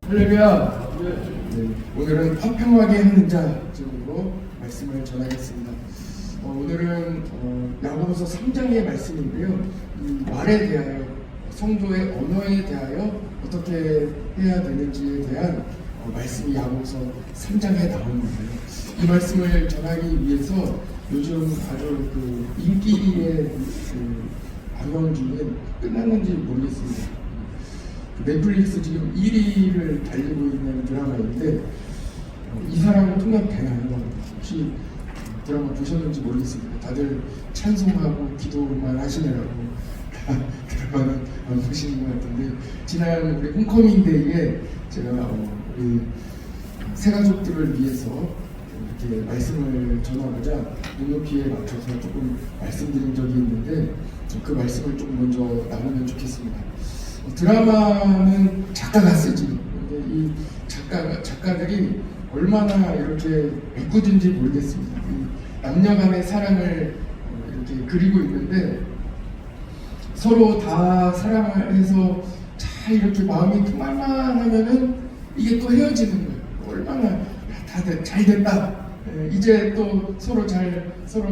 할렐루야. 네, 오늘은 화평하게 하는 자 제목으로 말씀을 전하겠습니다. 오늘은 야고보서 3장의 말씀인데요. 이 말에 대하여, 성도의 언어에 대하여 어떻게 해야 되는지에 대한 말씀이 야고보서 3장에 나오는데요. 이 말씀을 전하기 위해서 요즘 아주 인기의 방영중에 끝났는지 모르겠습니다. 넷플릭스 지금 1위를 달리고 있는 드라마인데 이 사람은 통역 되나요? 혹시 드라마 보셨는지 모르겠습니다. 다들 찬송하고 기도만 하시느라고 드라마는 안 보시는 것 같은데, 지난 우리 홈커밍 데이에 제가 우리 새가족들을 위해서 이렇게 말씀을 전하고자 눈높이에 맞춰서 조금 말씀드린 적이 있는데, 그 말씀을 좀 먼저 나누면 좋겠습니다. 드라마는 작가가 쓰지. 근데 이 작가들이 얼마나 이렇게 애꿎은지 모르겠습니다. 남녀간의 사랑을 이렇게 그리고 있는데, 서로 다 사랑을 해서 잘 이렇게 마음이 통할만 하면은 이게 또 헤어지는 거예요. 얼마나 다들 잘 됐다. 이제 또 서로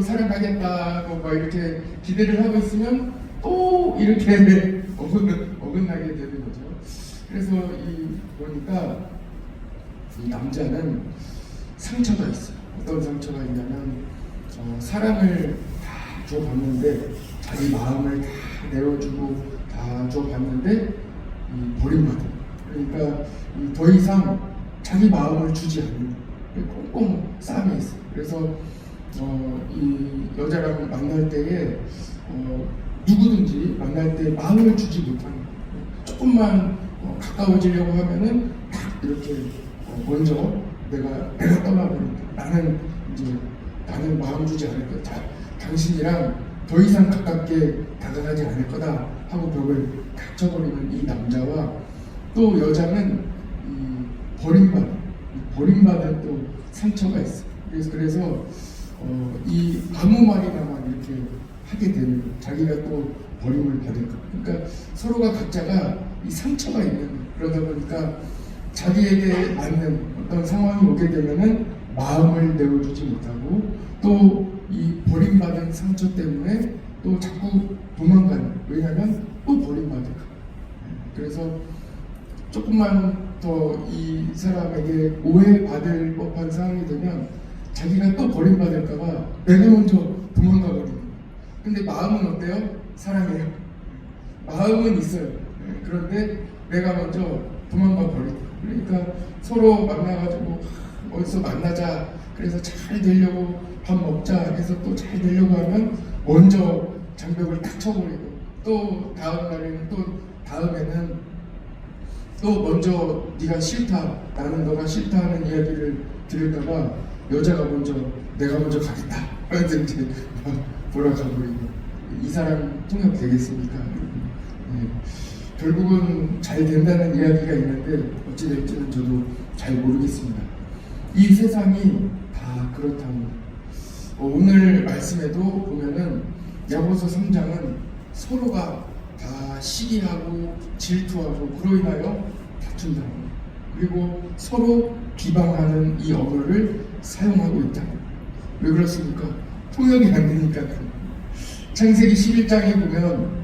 사랑하겠다고 막 이렇게 기대를 하고 있으면 또 이렇게 어긋나게 되는 거죠. 그래서 보니까 이 남자는 상처가 있어요. 어떤 상처가 있냐면 사랑을 다 줘봤는데, 자기 마음을 다 내어주고 다 줘봤는데 버림받은. 그러니까 더 이상 자기 마음을 주지 않는 꽁꽁 싸움이 있어요. 그래서 이 여자랑 만날 때에 누구든지 만날 때 마음을 주지 못하는, 조금만 가까워지려고 하면은 딱 이렇게 먼저 내가 떠나버린다. 나는 마음 주지 않을 거다. 당신이랑 더 이상 가깝게 다가가지 않을 거다 하고 벽을 탁 쳐버리는 이 남자와, 또 여자는 버림받은 또 상처가 있어요. 그래서 이 아무 말이나만 이렇게 하게 되는, 자기가 또 버림을 받을까. 그러니까 서로가 각자가 이 상처가 있는, 그러다 보니까 자기에게 맞는 어떤 상황이 오게 되면은 마음을 내어주지 못하고, 또 이 버림받은 상처 때문에 또 자꾸 도망가는. 왜냐하면 또 버림받을까. 그래서 조금만 더 이 사람에게 오해받을 법한 상황이 되면 자기가 또 버림받을까봐 내가 먼저 도망가 버리는. 근데 마음은 어때요? 사랑해요. 마음은 있어요. 그런데 내가 먼저 도망가 버리고. 그러니까 서로 만나가지고 어디서 만나자, 그래서 잘 되려고 밥 먹자 해서 또 잘 되려고 하면 먼저 장벽을 탁 쳐버리고, 또 다음에는 또 먼저 네가 싫다, 나는 너가 싫다 하는 이야기를 들을까봐 내가 먼저 가겠다 하든지 돌아가버리고. 이 사람 통역 되겠습니까? 결국은 잘 된다는 이야기가 있는데 어찌될지는 저도 잘 모르겠습니다. 이 세상이 다 그렇답니다. 오늘 말씀에도 보면은 야고보서 3장은 서로가 다 시기하고 질투하고 그로 인하여 다툰다. 그리고 서로 비방하는 이 언어를 사용하고 있다. 왜 그렇습니까? 통역이 안 되니까. 창세기 11장에 보면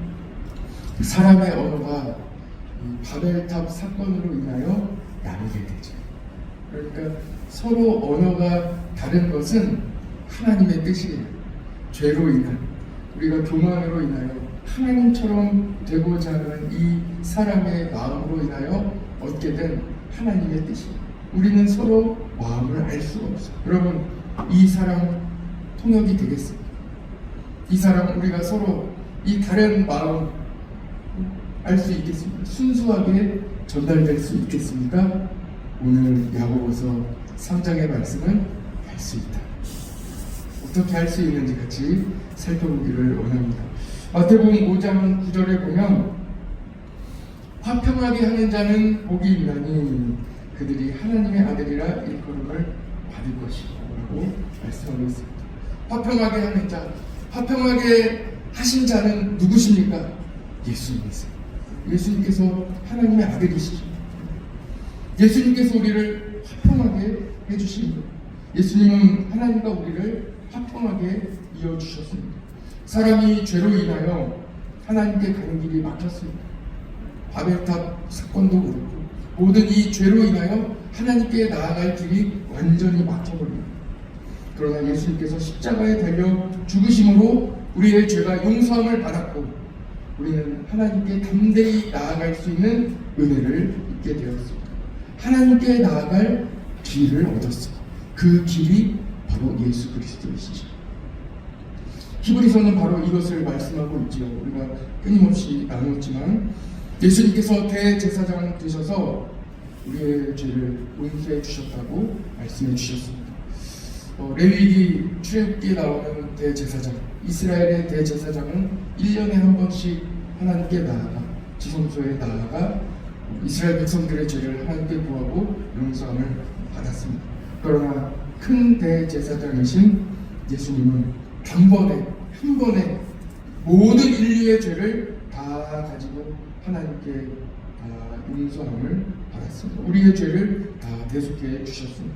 사람의 언어가 바벨탑 사건으로 인하여 나누게 되죠. 그러니까 서로 언어가 다른 것은 하나님의 뜻이에요. 죄로 인한, 우리가 교만으로 인하여 하나님처럼 되고자 하는 이 사람의 마음으로 인하여 얻게 된 하나님의 뜻이에요. 우리는 서로 마음을 알 수가 없어요. 여러분, 이 사람 통역이 되겠습니까? 이 사람, 우리가 서로 이 다른 마음 알 수 있겠습니까? 순수하게 전달될 수 있겠습니까? 오늘 야고보서 3장의 말씀은 할 수 있다. 어떻게 할 수 있는지 같이 살펴보기를 원합니다. 마태복음 5장 9절에 보면 화평하게 하는 자는 복이 있나니 그들이 하나님의 아들이라 일컬음을 받을 것이라고 말씀하고 있습니다. 화평하게 하는 자, 화평하게 하신 자는 누구십니까? 예수님이세요. 예수님께서 하나님의 아들이시죠. 예수님께서 우리를 화평하게 해주신 것. 예수님은 하나님과 우리를 화평하게 이어주셨습니다. 사람이 죄로 인하여 하나님께 가는 길이 막혔습니다. 바벨탑 사건도 그렇고 모든 이 죄로 인하여 하나님께 나아갈 길이 완전히 막혀버립니다. 그러나 예수님께서 십자가에 달려 죽으심으로 우리의 죄가 용서함을 받았고 우리는 하나님께 담대히 나아갈 수 있는 은혜를 입게 되었습니다. 하나님께 나아갈 길을 얻었어요. 그 길이 바로 예수 그리스도이시죠. 히브리서는 바로 이것을 말씀하고 있지요. 우리가 끊임없이 나눴지만 예수님께서 대제사장 되셔서 우리의 죄를 용서해 주셨다고 말씀해 주셨습니다. 레위기 출애굽기에 나오는 대제사장, 이스라엘의 대제사장은 1년에 한 번씩 하나님께 나아가 지성소에 나아가 이스라엘 백성들의 죄를 하나님께 구하고 용서함을 받았습니다. 그러나 큰 대제사장이신 예수님은 단번에 한 번에 모든 인류의 죄를 다 가지고 하나님께 용서함을 받았습니다. 우리의 죄를 다 대속해 주셨습니다.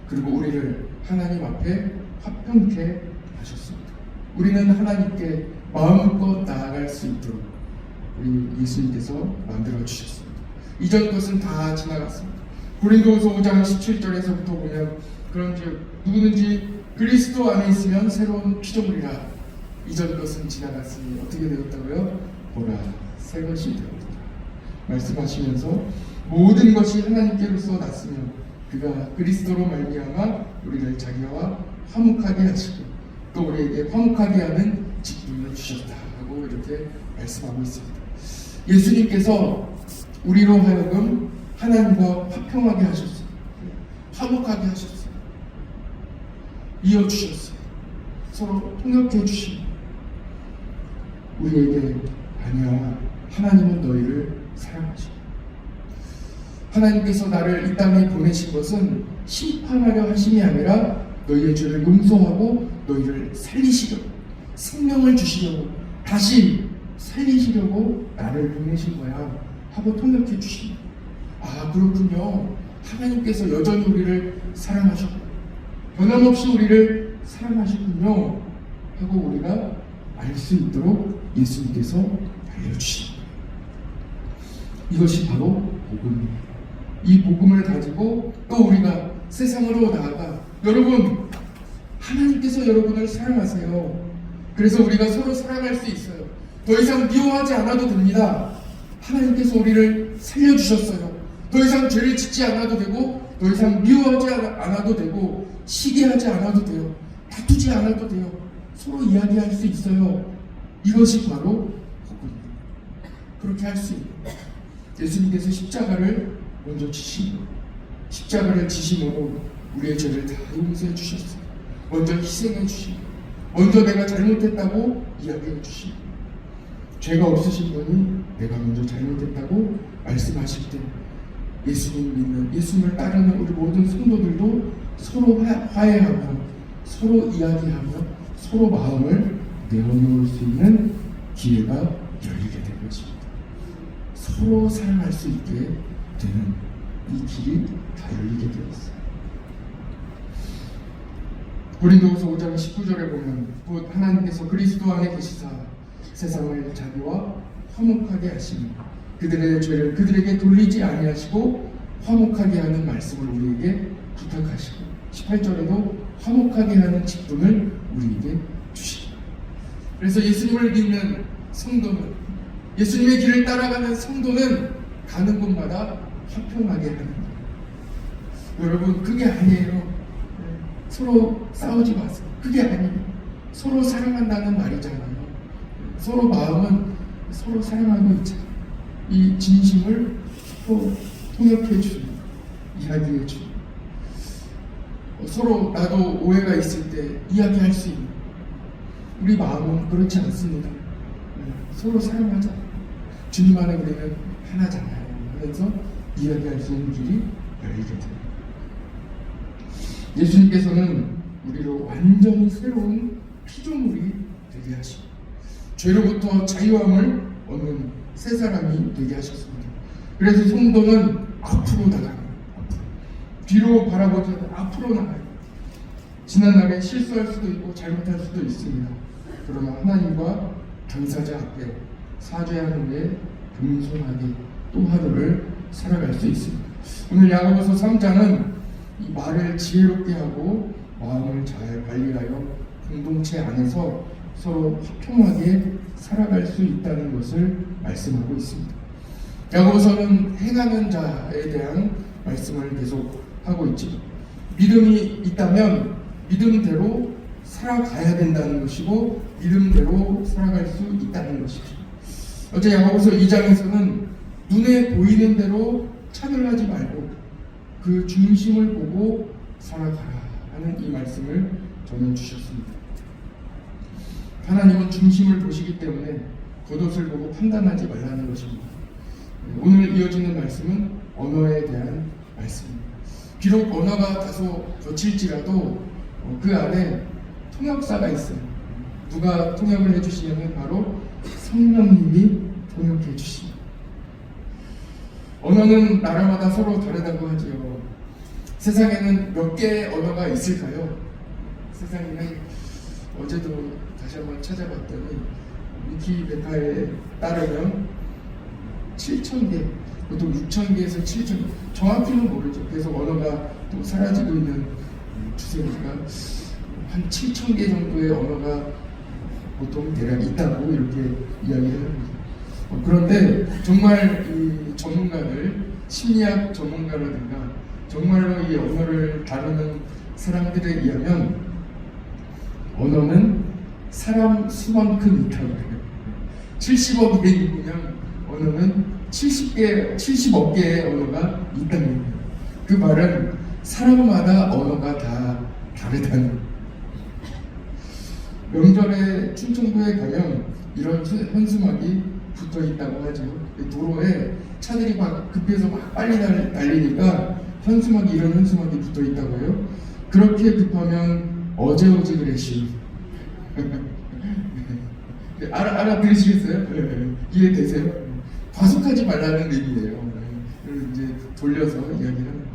그리고 우리를 하나님 앞에 화평케 하셨습니다. 우리는 하나님께 마음껏 나아갈 수 있도록 우리 예수님께서 만들어 주셨습니다. 이전 것은 다 지나갔습니다. 고린도후서 5장 17절에서부터 보면 그런즉 누구든지 그리스도 안에 있으면 새로운 피조물이라 이전 것은 지나갔으니 어떻게 되었다고요? 보라 새 것이 되었다 말씀하시면서 모든 것이 하나님께로서 났으며 그가 그리스도로 말미암아 우리를 자기와 화목하게 하시고 또 우리에게 화목하게 하는 직분을 주셨다 하고 이렇게 말씀하고 있습니다. 예수님께서 우리로 하여금 하나님과 화평하게 하셨어요. 화목하게 하셨어요. 이어주셨어요. 서로 통역해 주시고 우리에게 아니야 하나님은 너희를 사랑하시고 하나님께서 나를 이 땅에 보내신 것은 심판하려 하심이 아니라 너희의 죄를 용서하고 너희를 살리시려고 생명을 주시려고 다시 살리시려고 나를 보내신 거야 하고 통역해 주십니다. 아 그렇군요. 하나님께서 여전히 우리를 사랑하셨고 변함없이 우리를 사랑하시군요 하고 우리가 알 수 있도록 예수님께서 알려주십니다. 이것이 바로 복음입니다. 이 복음을 가지고 또 우리가 세상으로 나아가 여러분 하나님께서 여러분을 사랑하세요. 그래서 우리가 서로 사랑할 수 있어요. 더 이상 미워하지 않아도 됩니다. 하나님께서 우리를 살려주셨어요. 더 이상 죄를 짓지 않아도 되고 더 이상 미워하지 않아도 되고 시기하지 않아도 돼요. 다투지 않아도 돼요. 서로 이야기할 수 있어요. 이것이 바로 복음입니다. 그렇게 할 수 있는 예수님께서 십자가를 먼저 지시고 십자가를 지심으로 우리의 죄를 다 용서해 주셨어요. 먼저 희생해 주시고 먼저 내가 잘못했다고 이야기해 주시고 죄가 없으신 분이 내가 먼저 잘못했다고 말씀하실 때 예수님 믿는 예수님을 따르는 우리 모든 성도들도 서로 화해하며 서로 이야기하며 서로 마음을 내어놓을 수 있는 기회가 열리게 된 것입니다. 서로 사랑할 수 있게 되는 이 길이 다 열리게 되었어요. 고린도후서 5장 19절에 보면 곧 하나님께서 그리스도 안에 계시사 세상을 자기와 화목하게 하시니 그들의 죄를 그들에게 돌리지 아니하시고 화목하게 하는 말씀을 우리에게 부탁하시고 18절에도 화목하게 하는 직분을 우리에게 주시고 그래서 예수님을 믿는 성도는 예수님의 길을 따라가는 성도는 가는 곳마다 화평하게 하는 거예요. 여러분 그게 아니에요. 서로 싸우지 마세요. 그게 아니에요. 서로 사랑한다는 말이잖아요. 서로 마음은 서로 사랑하고 있잖아요. 이 진심을 서로 통역해 주는 이야기해 주는 서로 나도 오해가 있을 때 이야기할 수 있는 우리 마음은 그렇지 않습니다. 서로 사랑하자. 주님 안에 우리는 하나잖아요. 그래서 이야기할 수 있는 길이 열리게 됩니다. 예수님께서는 우리로 완전히 새로운 피조물이 되게 하시고 죄로부터 자유함을 얻는 새 사람이 되게 하셨습니다. 그래서 성도는 앞으로 나가는 뒤로 바라보지 앞으로 나가요. 지난날에 실수할 수도 있고 잘못할 수도 있습니다. 그러나 하나님과 당사자 앞에 사죄한 후에 겸손하게 또 하루를 살아갈 수 있습니다. 오늘 야고보서 3장은 이 말을 지혜롭게 하고 마음을 잘 관리하여 공동체 안에서 서로 화평하게 살아갈 수 있다는 것을 말씀하고 있습니다. 야고보서는 행하는 자에 대한 말씀을 계속 하고 있죠. 믿음이 있다면 믿음대로 살아가야 된다는 것이고 믿음대로 살아갈 수 있다는 것이죠. 어제 야고보서 2장에서는 눈에 보이는 대로 차별하지 말고 그 중심을 보고 살아가라 하는 이 말씀을 전해주셨습니다. 하나님은 중심을 보시기 때문에 겉옷을 보고 판단하지 말라는 것입니다. 오늘 이어지는 말씀은 언어에 대한 말씀입니다. 비록 언어가 다소 거칠지라도 그 안에 통역사가 있어요. 누가 통역을 해주시냐면 바로 성령님이 통역해 주십니다. 언어는 나라마다 서로 다르다고 하지요. 세상에는 몇 개의 언어가 있을까요? 세상에는 어제도 다시 한번 찾아봤더니 위키백과에 따르면 7,000개, 보통 6,000개에서 7,000개, 정확히는 모르죠. 계속 언어가 또 사라지고 있는 추세니까 한 7,000개 정도의 언어가 보통 대략 있다고 이렇게 이야기를 합니다. 그런데 정말 이 전문가들, 심리학 전문가라든가 정말로 이 언어를 다루는 사람들에 의하면 언어는 사람 수만큼 있다고 해요. 70억 인구면 언어는 70억 개의 언어가 있다는 거예요. 그 말은 사람마다 언어가 다 다르다는. 명절에 충청도에 가면 이런 현수막이 붙어 있다고 하죠. 도로에 차들이 막 급해서 막 빨리 달리니까 현수막이, 이런 현수막이 붙어 있다고 해요. 그렇게 급하면 어제 오지 그랬슈. 알아들으시겠어요? 이해되세요? 과속하지 말라는 의미예요. 그래서 이제 돌려서 이야기를 하는 거예요.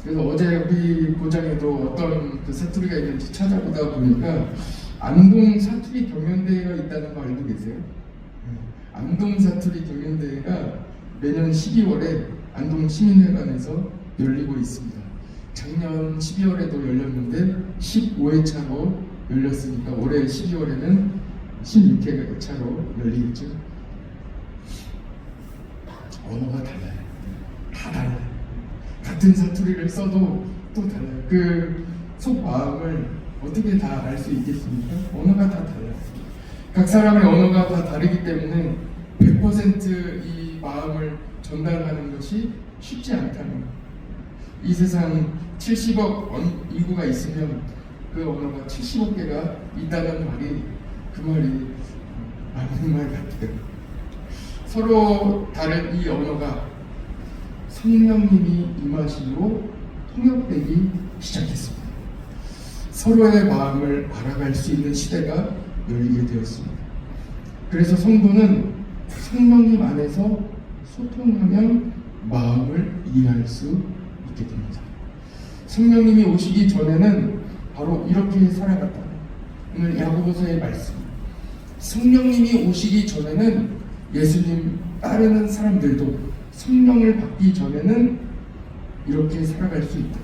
그래서 어제 우리 고장에도 어떤 그 사투리가 있는지 찾아보다 보니까 안동 사투리 경연대회가 있다는 거 알고 계세요? 안동 사투리 경연대회가 매년 12월에 안동 시민회관에서 열리고 있습니다. 작년 12월에도 열렸는데 15회차로 열렸으니까 올해 12월에는 16회차로 열리겠죠. 언어가 달라요. 다 달라요. 같은 사투리를 써도 또 달라요. 그 속마음을 어떻게 다 알 수 있겠습니까? 언어가 다 달라요. 각 사람의 언어가 다 다르기 때문에 100% 이 마음을 전달하는 것이 쉽지 않다는 거예요. 이 세상 70억 인구가 있으면 그 언어가 70억 개가 있다는 말이, 그 말이 맞는 말 같아요. 서로 다른 이 언어가 성령님이 임하심으로 통역되기 시작했습니다. 서로의 마음을 알아갈 수 있는 시대가 열리게 되었습니다. 그래서 성도는 성령님 안에서 소통하면 마음을 이해할 수 있게 됩니다. 성령님이 오시기 전에는 바로 이렇게 살아갔다. 오늘 야고보서의 말씀. 성령님이 오시기 전에는 예수님 따르는 사람들도 성령을 받기 전에는 이렇게 살아갈 수 있다.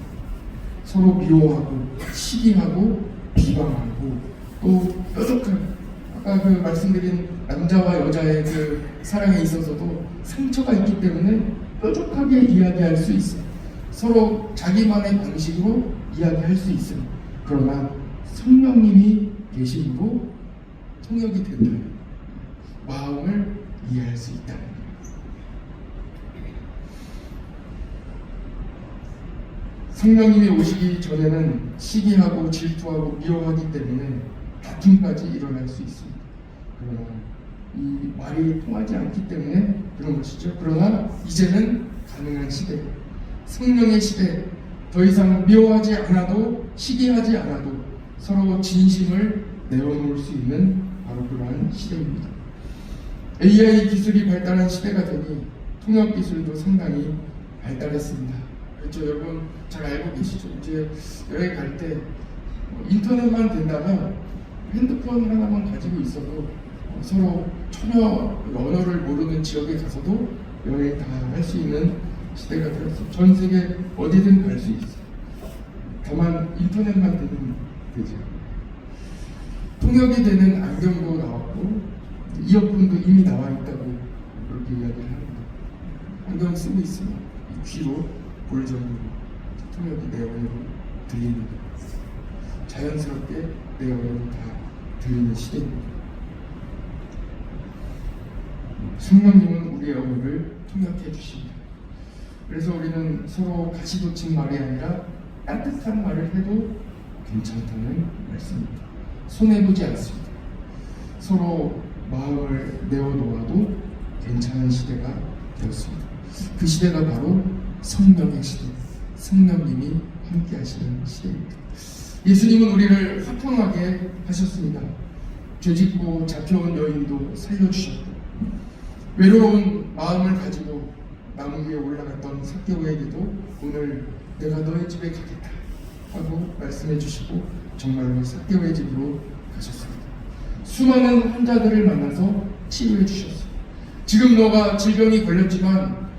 서로 미워하고 시기하고 비방하고 또 뾰족한, 아까 그 말씀드린 남자와 여자의 그 사랑에 있어서도 상처가 있기 때문에 뾰족하게 이야기할 수 있어요. 서로 자기만의 방식으로 이야기할 수 있어요. 그러나 성령님이 계심으로 통역이 된다. 마음을 이해할 수 있다는 거예요. 성령님이 오시기 전에는 시기하고 질투하고 미워하기 때문에 다툼까지 일어날 수 있습니다. 그러나 이 말이 통하지 않기 때문에 그런 것이죠. 그러나 이제는 가능한 시대, 성령의 시대, 더 이상 미워하지 않아도 시기하지 않아도 서로 진심을 내어놓을 수 있는 바로 그러한 시대입니다. AI 기술이 발달한 시대가 되니 통역 기술도 상당히 발달했습니다. 그렇죠? 여러분 잘 알고 계시죠? 이제 여행 갈 때 인터넷만 된다면 핸드폰 하나만 가지고 있어도 서로 전혀 언어를 모르는 지역에 가서도 여행 다 할 수 있는 시대가 되었어요. 전 세계 어디든 갈 수 있어요. 다만 인터넷만 되면 되죠. 통역이 되는 안경도 나왔고 이어폰도 이미 나와 있다고 그렇게 이야기를 합니다. 안경 쓰고 있으면 귀로 볼 정도로 통역이 내 언어로 들리는 거예요. 자연스럽게 내 언어로 다 들리는 시대입니다. 성령님은 우리의 언어를 통역해 주십니다. 그래서 우리는 서로 가시돋친 말이 아니라 따뜻한 말을 해도 괜찮다는 말씀입니다. 손해보지 않습니다. 서로 마음을 내어놓아도 괜찮은 시대가 되었습니다. 그 시대가 바로 성령의 시대, 성령님이 함께 하시는 시대입니다. 예수님은 우리를 화평하게 하셨습니다. 죄짓고 잡혀온 여인도 살려주셨고, 외로운 마음을 가지고 나무 위에 올라갔던 삭개오에게도 오늘 내가 너의 집에 가겠다 하고 말씀해 주시고 정말로 삭개오의 집으로 가셨습니다. 수많은 환자들을 만나서 치료해 주셨어요. 지금 너가 질병이 걸렸지만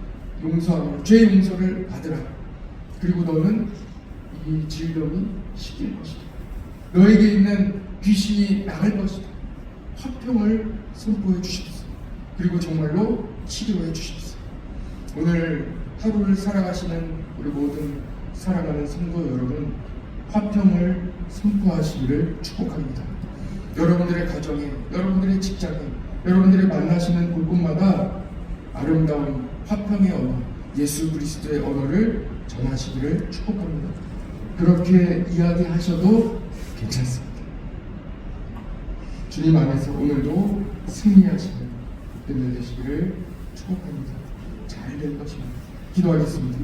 용서하고 죄 용서를 받으라. 그리고 너는 이 질병이 식힐 것이다. 너에게 있는 귀신이 나갈 것이다. 화평을 선포해 주셨어요. 그리고 정말로 치료해 주셨어요. 오늘 하루를 살아가시는 우리 모든 사랑하는 성도 여러분, 화평을 선포하시기를 축복합니다. 여러분들의 가정에, 여러분들의 직장에, 여러분들의 만나시는 곳곳마다 아름다운 화평의 언어, 예수 그리스도의 언어를 전하시기를 축복합니다. 그렇게 이야기하셔도 괜찮습니다. 주님 안에서 오늘도 승리하시는 그날 되시기를 축복합니다. 잘 될 것입니다. 기도하겠습니다.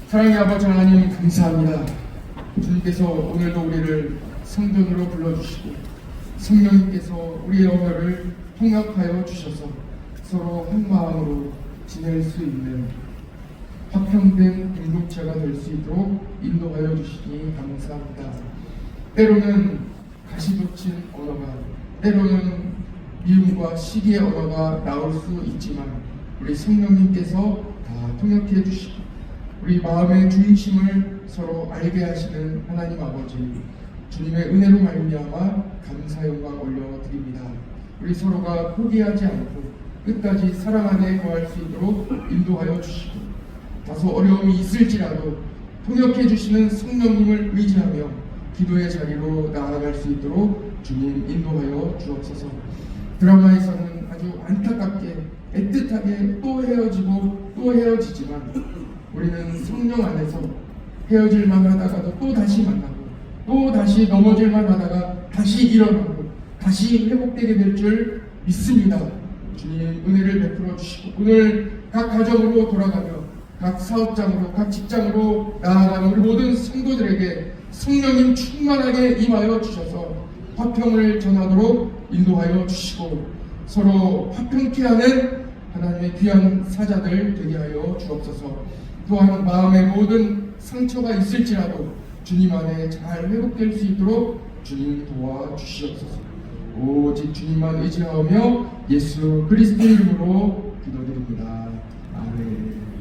사랑의 아버지 하나님 감사합니다. 주님께서 오늘도 우리를 성전으로 불러주시고 성령님께서 우리의 언어를 통역하여 주셔서 서로 한 마음으로 지낼 수 있는 화평된 공동체가 될 수 있도록 인도하여 주시니 감사합니다. 때로는 가시돋친 언어가, 때로는 미움과 시기의 언어가 나올 수 있지만 우리 성령님께서 다 통역해 주시고 우리 마음의 중심을 서로 알게 하시는 하나님 아버지, 주님의 은혜로 말미암아 감사 영광 올려드립니다. 우리 서로가 포기하지 않고 끝까지 사랑 안에 거할 수 있도록 인도하여 주시고 다소 어려움이 있을지라도 통역해 주시는 성령님을 의지하며 기도의 자리로 나아갈 수 있도록 주님 인도하여 주옵소서. 드라마에서는 아주 안타깝게 애틋하게 또 헤어지고 또 헤어지지만 우리는 성령 안에서 헤어질만 하다가도 또 다시 만나고 또 다시 넘어질만 하다가 다시 일어나고 다시 회복되게 될 줄 믿습니다. 주님 은혜를 베풀어 주시고 오늘 각 가정으로 돌아가며 각 사업장으로 각 직장으로 나아가는 우리 모든 성도들에게 성령님 충만하게 임하여 주셔서 화평을 전하도록 인도하여 주시고 서로 화평케 하는 하나님의 귀한 사자들 되게 하여 주옵소서. 또한 마음의 모든 상처가 있을지라도 주님 안에 잘 회복될 수 있도록 주님 도와주시옵소서. 오직 주님만 의지하며 예수 그리스도 이름으로 기도드립니다. 아멘.